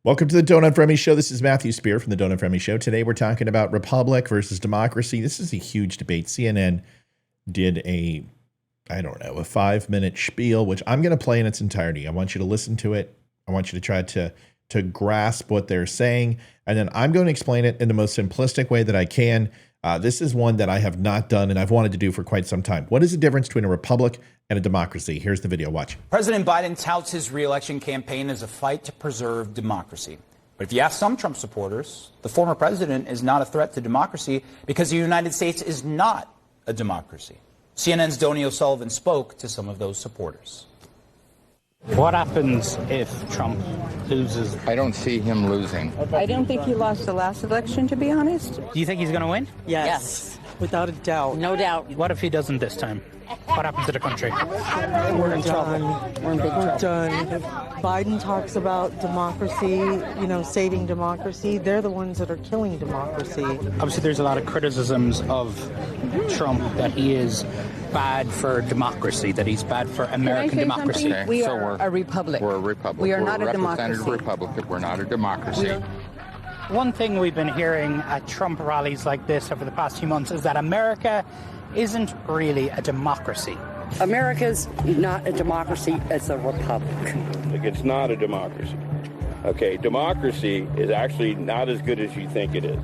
Welcome to the Donut Remy Show. This is Matthew Spear from the Donut Remy Show. Today we're talking about republic versus democracy. This is a huge debate. CNN did a 5-minute spiel, which I'm going to play in its entirety. I want you to listen to it. I want you to try to grasp what they're saying. And then I'm going to explain it in the most simplistic way that I can. This is one that I have not done and I've wanted to do for quite some time. What is the difference between a republic and a democracy? Here's the video. Watch. President Biden touts his re-election campaign as a fight to preserve democracy. But if you ask some Trump supporters, the former president is not a threat to democracy because the United States is not a democracy. CNN's Donnie O'Sullivan spoke to some of those supporters. What happens if Trump loses? I don't see him losing. I don't think he lost the last election, to be honest. Do you think he's going to win? Yes. Without a doubt. No doubt. What if he doesn't this time? What happens to the country? We're done. We're in big trouble. We're done. Biden talks about democracy, saving democracy. They're the ones that are killing democracy. Obviously, there's a lot of criticisms of Trump that he is bad for democracy, that he's bad for American democracy. Okay, We so are a republic. We're a republic. We are We're not a democracy. Republic. We're not a democracy. One thing we've been hearing at Trump rallies like this over the past few months is that America isn't really a democracy. America's not a democracy, it's a republic. It's not a democracy. Okay, democracy is actually not as good as you think it is.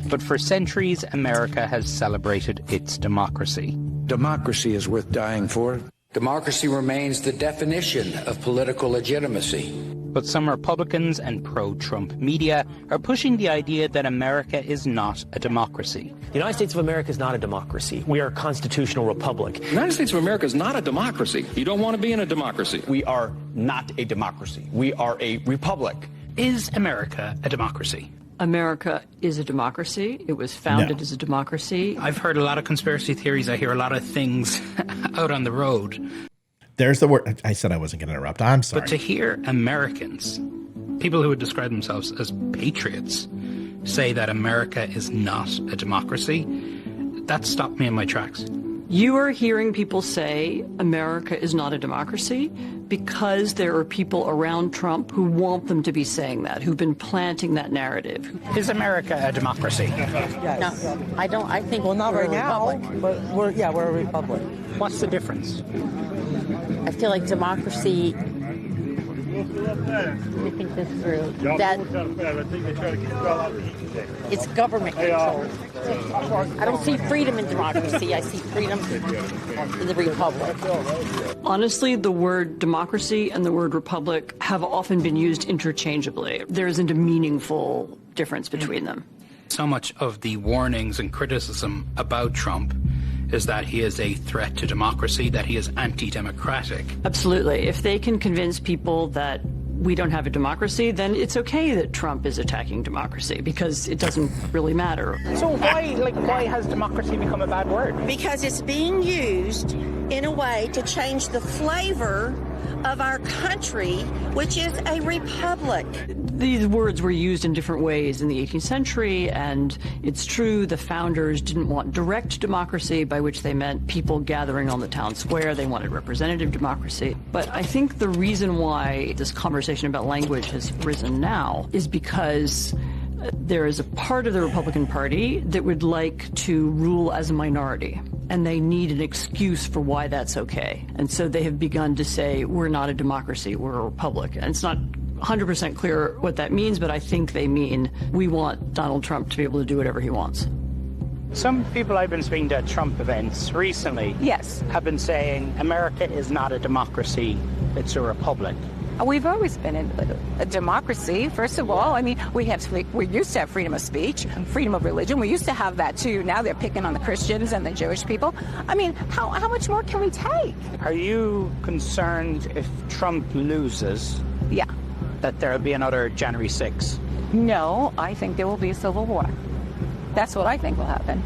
But for centuries, America has celebrated its democracy. Democracy is worth dying for. Democracy remains the definition of political legitimacy. But some Republicans and pro-Trump media are pushing the idea that America is not a democracy. The United States of America is not a democracy. We are a constitutional republic. The United States of America is not a democracy. You don't want to be in a democracy. We are not a democracy. We are a republic. Is America a democracy? America is a democracy. It was founded as a democracy. I've heard a lot of conspiracy theories. I hear a lot of things out on the road. There's the word. I said I wasn't going to interrupt. I'm sorry. But to hear Americans, people who would describe themselves as patriots, say that America is not a democracy, that stopped me in my tracks. You are hearing people say America is not a democracy because there are people around Trump who want them to be saying that, who've been planting that narrative. Is America a democracy? Yes. No, I don't. I think not right now, but we're a republic. What's the difference? I feel like democracy. Let me think this through. That it's government control. I don't see freedom in democracy. I see freedom in the republic. Honestly, the word democracy and the word republic have often been used interchangeably. There isn't a meaningful difference between them. So much of the warnings and criticism about Trump is that he is a threat to democracy, that he is anti-democratic. Absolutely. If they can convince people that we don't have a democracy, then it's okay that Trump is attacking democracy because it doesn't really matter. So why has democracy become a bad word? Because it's being used in a way to change the flavor of our country, which is a republic. These words were used in different ways in the 18th century, and it's true the founders didn't want direct democracy, by which they meant people gathering on the town square. They wanted representative democracy. But I think the reason why this conversation about language has risen now is because there is a part of the Republican Party that would like to rule as a minority, and they need an excuse for why that's okay. And so they have begun to say, we're not a democracy, we're a republic. And it's not 100% clear what that means, but I think they mean we want Donald Trump to be able to do whatever he wants. Some people I've been speaking to at Trump events recently have been saying America is not a democracy, it's a republic. We've always been a democracy, first of all. I mean, we used to have freedom of speech, freedom of religion. We used to have that, too. Now they're picking on the Christians and the Jewish people. I mean, how much more can we take? Are you concerned if Trump loses? Yeah. That there will be another January 6th? No, I think there will be a civil war. That's what I think will happen.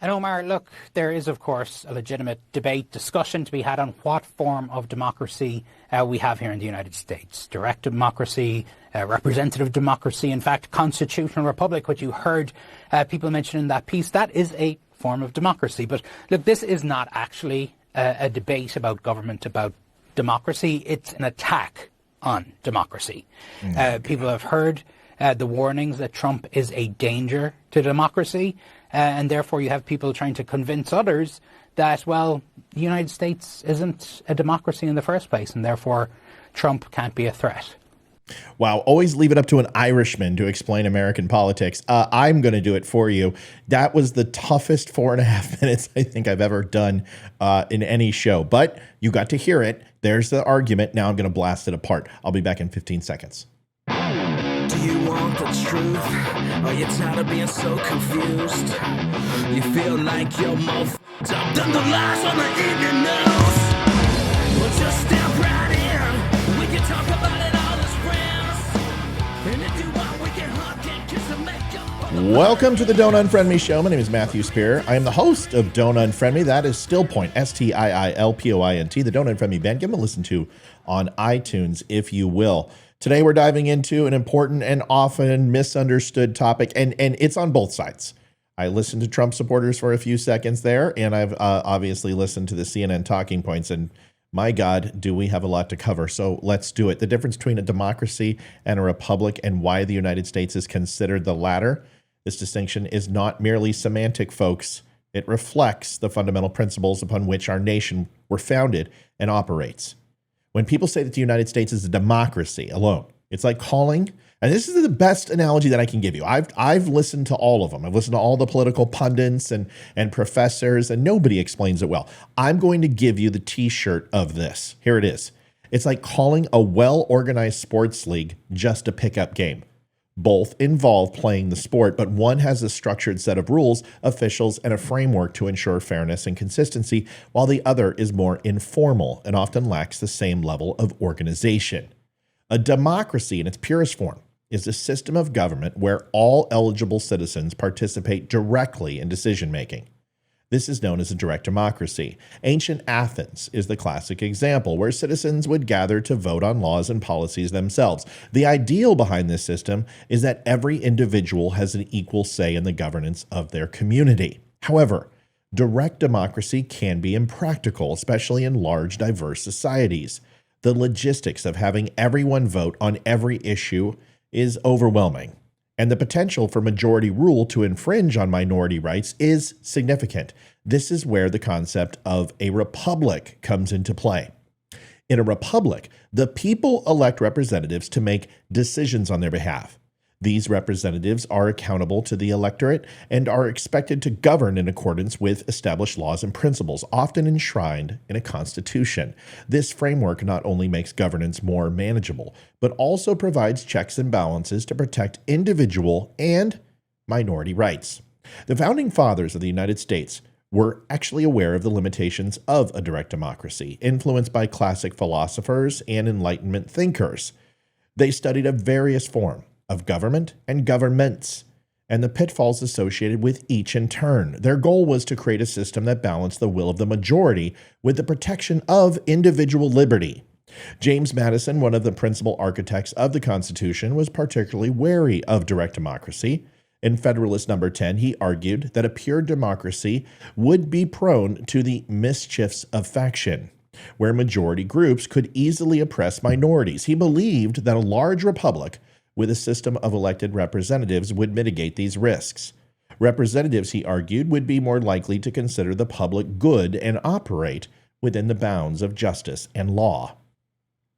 And Omar, look, there is, of course, a legitimate debate, discussion to be had on what form of democracy we have here in the United States. Direct democracy, representative democracy, in fact, constitutional republic, which you heard people mention in that piece. That is a form of democracy. But look, this is not actually a debate about government, about democracy. It's an attack on democracy. People have heard the warnings that Trump is a danger to democracy, and therefore you have people trying to convince others that, well, the United States isn't a democracy in the first place, and therefore Trump can't be a threat. Wow, always leave it up to an Irishman to explain American politics. I'm going to do it for you. That was the toughest 4.5 minutes I think I've ever done in any show, but you got to hear it. There's the argument. Now I'm going to blast it apart. I'll be back in 15 seconds. Do you want the truth? Are you tired of being so confused? You feel like you're more f***ed up than the lies on the evening news? Well, just step right in. We can talk about it all as friends. And if you want, we can hug and kiss and make up. Welcome to the Don't Unfriend Me show. My name is Matthew Spear. I am the host of Don't Unfriend Me. That is Stillpoint, STIILPOINT, the Don't Unfriend Me band. Give them a listen to on iTunes, if you will. Today, we're diving into an important and often misunderstood topic, and it's on both sides. I listened to Trump supporters for a few seconds there, and I've obviously listened to the CNN talking points, and my God, do we have a lot to cover. So let's do it. The difference between a democracy and a republic and why the United States is considered the latter. This distinction is not merely semantic, folks. It reflects the fundamental principles upon which our nation were founded and operates. When people say that the United States is a democracy alone, it's like calling, and this is the best analogy that I can give you. I've listened to all of them. I've listened to all the political pundits and professors, and nobody explains it well. I'm going to give you the t-shirt of this. Here it is. It's like calling a well-organized sports league just a pickup game. Both involve playing the sport, but one has a structured set of rules, officials, and a framework to ensure fairness and consistency, while the other is more informal and often lacks the same level of organization. A democracy in its purest form is a system of government where all eligible citizens participate directly in decision-making. This is known as a direct democracy. Ancient Athens is the classic example, where citizens would gather to vote on laws and policies themselves. The ideal behind this system is that every individual has an equal say in the governance of their community. However, direct democracy can be impractical, especially in large, diverse societies. The logistics of having everyone vote on every issue is overwhelming, and the potential for majority rule to infringe on minority rights is significant. This is where the concept of a republic comes into play. In a republic, the people elect representatives to make decisions on their behalf. These representatives are accountable to the electorate and are expected to govern in accordance with established laws and principles, often enshrined in a constitution. This framework not only makes governance more manageable, but also provides checks and balances to protect individual and minority rights. The founding fathers of the United States were actually aware of the limitations of a direct democracy, influenced by classic philosophers and Enlightenment thinkers. They studied a various form of government and governments, and the pitfalls associated with each in turn. Their goal was to create a system that balanced the will of the majority with the protection of individual liberty. James Madison, one of the principal architects of the Constitution, was particularly wary of direct democracy. In Federalist No. 10, he argued that a pure democracy would be prone to the mischiefs of faction, where majority groups could easily oppress minorities. He believed that a large republic with a system of elected representatives would mitigate these risks. Representatives, he argued, would be more likely to consider the public good and operate within the bounds of justice and law.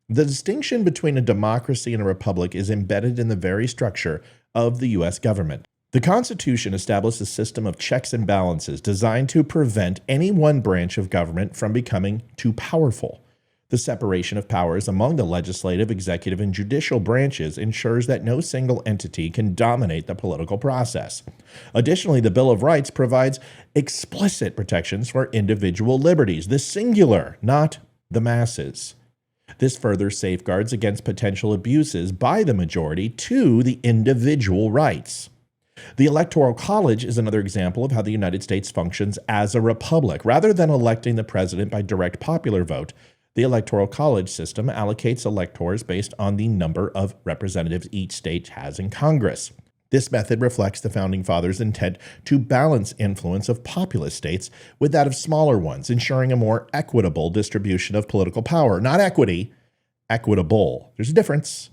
The distinction between a democracy and a republic is embedded in the very structure of the U.S. government. The Constitution established a system of checks and balances designed to prevent any one branch of government from becoming too powerful. The separation of powers among the legislative, executive, and judicial branches ensures that no single entity can dominate the political process. Additionally, the Bill of Rights provides explicit protections for individual liberties, the singular, not the masses. This further safeguards against potential abuses by the majority to the individual rights. The Electoral College is another example of how the United States functions as a republic. Rather than electing the president by direct popular vote, the Electoral College system allocates electors based on the number of representatives each state has in Congress. This method reflects the Founding Fathers' intent to balance influence of populous states with that of smaller ones, ensuring a more equitable distribution of political power. Not equity, equitable. There's a difference.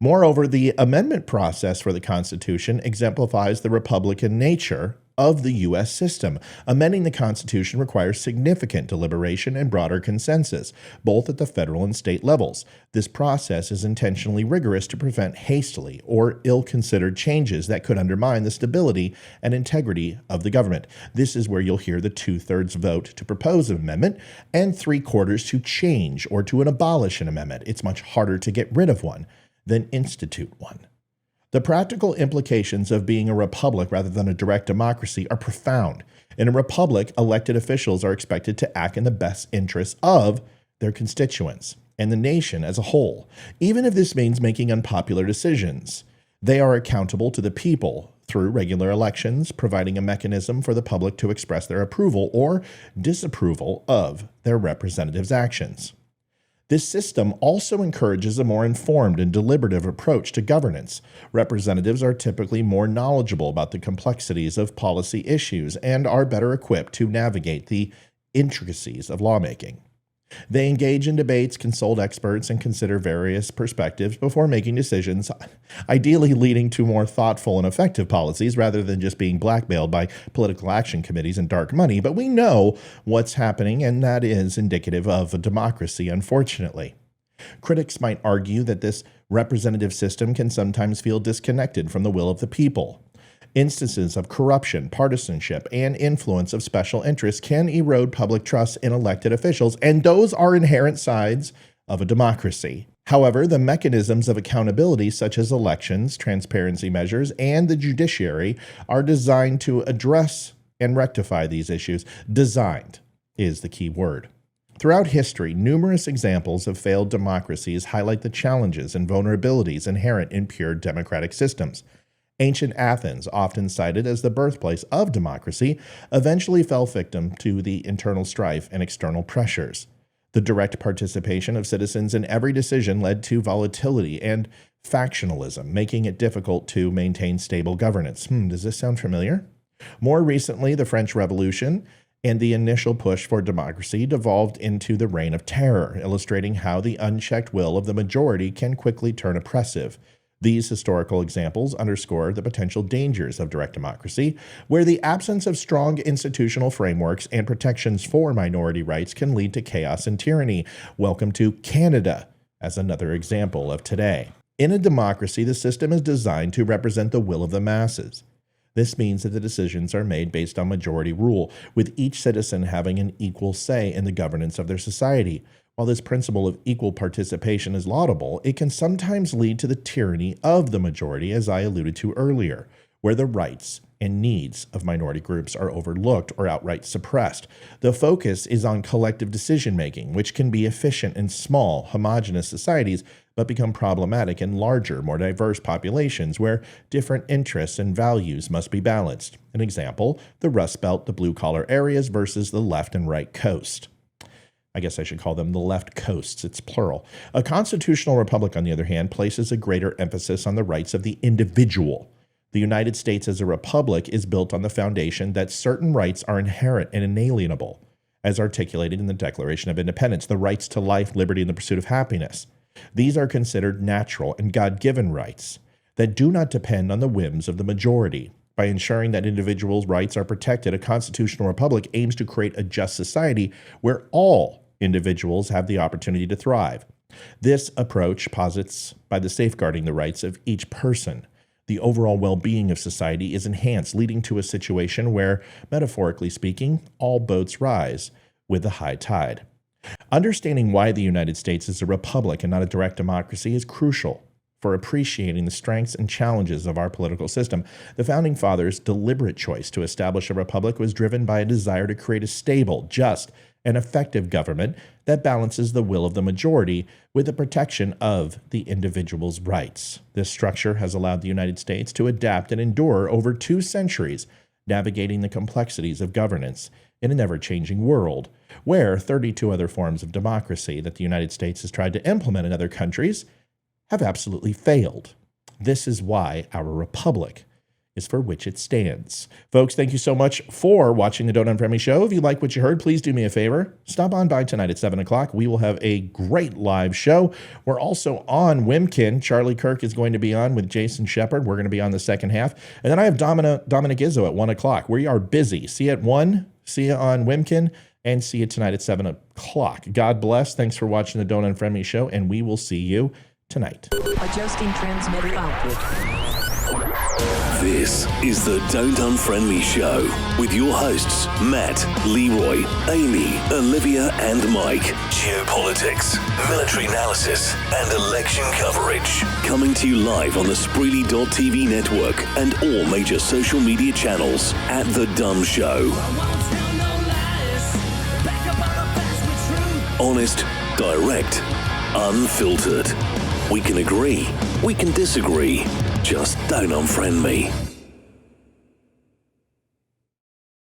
Moreover, the amendment process for the Constitution exemplifies the Republican nature of the U.S. system. Amending the Constitution requires significant deliberation and broader consensus, both at the federal and state levels. This process is intentionally rigorous to prevent hastily or ill-considered changes that could undermine the stability and integrity of the government. This is where you'll hear the 2/3 vote to propose an amendment and 3/4 to change or to abolish an amendment. It's much harder to get rid of one than institute one. The practical implications of being a republic rather than a direct democracy are profound. In a republic, elected officials are expected to act in the best interests of their constituents and the nation as a whole, even if this means making unpopular decisions. They are accountable to the people through regular elections, providing a mechanism for the public to express their approval or disapproval of their representatives' actions. This system also encourages a more informed and deliberative approach to governance. Representatives are typically more knowledgeable about the complexities of policy issues and are better equipped to navigate the intricacies of lawmaking. They engage in debates, consult experts, and consider various perspectives before making decisions, ideally leading to more thoughtful and effective policies rather than just being blackmailed by political action committees and dark money. But we know what's happening, and that is indicative of a democracy, unfortunately. Critics might argue that this representative system can sometimes feel disconnected from the will of the people. Instances of corruption, partisanship, and influence of special interests can erode public trust in elected officials, and those are inherent sides of a democracy. However, the mechanisms of accountability, such as elections, transparency measures, and the judiciary, are designed to address and rectify these issues. Designed is the key word. Throughout history, numerous examples of failed democracies highlight the challenges and vulnerabilities inherent in pure democratic systems. Ancient Athens, often cited as the birthplace of democracy, eventually fell victim to the internal strife and external pressures. The direct participation of citizens in every decision led to volatility and factionalism, making it difficult to maintain stable governance. Does this sound familiar? More recently, the French Revolution and the initial push for democracy devolved into the Reign of Terror, illustrating how the unchecked will of the majority can quickly turn oppressive. These historical examples underscore the potential dangers of direct democracy, where the absence of strong institutional frameworks and protections for minority rights can lead to chaos and tyranny. Welcome to Canada as another example of today. In a democracy, the system is designed to represent the will of the masses. This means that the decisions are made based on majority rule, with each citizen having an equal say in the governance of their society. While this principle of equal participation is laudable, it can sometimes lead to the tyranny of the majority, as I alluded to earlier, where the rights and needs of minority groups are overlooked or outright suppressed. The focus is on collective decision-making, which can be efficient in small, homogeneous societies, but become problematic in larger, more diverse populations where different interests and values must be balanced. An example, the Rust Belt, the blue-collar areas versus the left and right coast. I guess I should call them the left coasts. It's plural. A constitutional republic, on the other hand, places a greater emphasis on the rights of the individual. The United States as a republic is built on the foundation that certain rights are inherent and inalienable, as articulated in the Declaration of Independence, the rights to life, liberty, and the pursuit of happiness. These are considered natural and God-given rights that do not depend on the whims of the majority. By ensuring that individuals' rights are protected, a constitutional republic aims to create a just society where all individuals have the opportunity to thrive. This approach posits by the safeguarding the rights of each person. The overall well-being of society is enhanced, leading to a situation where, metaphorically speaking, all boats rise with the high tide. Understanding why the United States is a republic and not a direct democracy is crucial for appreciating the strengths and challenges of our political system. The Founding Fathers' deliberate choice to establish a republic was driven by a desire to create a stable, just, and effective government that balances the will of the majority with the protection of the individual's rights. This structure has allowed the United States to adapt and endure over 2 centuries, navigating the complexities of governance in an ever-changing world, where 32 other forms of democracy that the United States has tried to implement in other countries have absolutely failed. This is why our republic is for which it stands. Folks, thank you so much for watching the Don't Unfriend Me Show. If you like what you heard, please do me a favor. Stop on by tonight at 7 o'clock. We will have a great live show. We're also on Wimkin. Charlie Kirk is going to be on with Jason Shepard. We're going to be on the second half. And then I have Dominic Izzo at 1 o'clock. We are busy. See you at 1. See you on Wimkin. And see you tonight at 7 o'clock. God bless. Thanks for watching the Don't Unfriend Me Show. And we will see you tonight. Adjusting transmitter output. This is the Don't Unfriend Me Show with your hosts, Matt, Leroy, Amy, Olivia, and Mike. Geopolitics, military analysis, and election coverage. Coming to you live on the Spreely.tv network and all major social media channels at The Dumb Show. Honest, direct, unfiltered. We can agree, we can disagree. Just don't unfriend me.